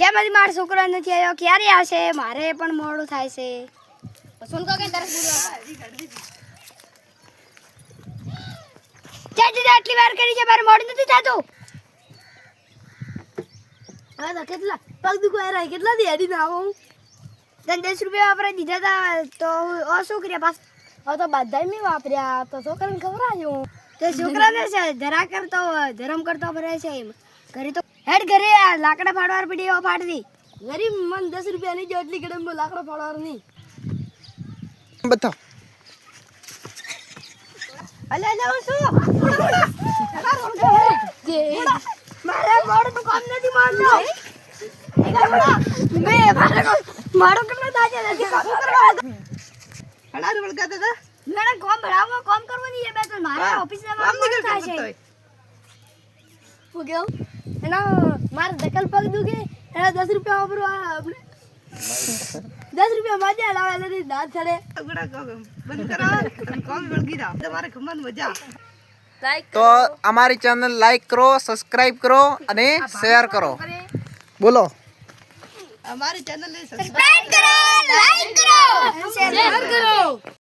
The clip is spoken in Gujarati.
જેમાંથી મારો છોકરો નથી આવ્યો, ક્યારે આવશે? મારે પણ મોડું થાય છે. આટલી વાર કરી છે, મારે મોડું નથી થતું. હા તો કેટલા પગ દુખો એરા કેટલા દી હેડી ના આવો હું 10 રૂપિયા વાપરા દીધા હતા તો શું કર્યા પાસ? હવે તો બધાય મેં વાપર્યા તો છોકરાને ખવડાવ્યો. તો છોકરાને છે ધરા કરતો ધરમ કરતો ભરાય છે એમ. ઘરે તો હેડ ઘરે આ લાકડા ફાડવાર પડી એવો ફાડી દી. ગરીબ મન 10 રૂપિયા નહીં જો એટલી ગડમ લાકડો ફાડવાનું નહીં. બતાવ. અલે હું શું મારે મોડું કામ નથી મારતો. મારો કેટલો તાજે નથી કામ કરવા. હડાર વળગાતા હતા મેડમ કોમ ભરાવો કોમ કરવો નહીં બે તો મારે ઓફિસ જવાનું મન થાય છે. હું કેવું એના મારે ધકલ પગ દુખે એના 10 રૂપિયા વાપરવા આપણે 10 રૂપિયા મજા લાવે એટલે દાંત છડે બંધ કરાવો કોમ વળગી જાવ તમારે ખમન મજા. તો અમારી ચેનલ લાઈક કરો, સબસ્ક્રાઇબ કરો અને શેર કરો. બોલો. અમારી ચેનલ ને સબસ્ક્રાઇબ કરો, લાઈક કરો, શેર કરો.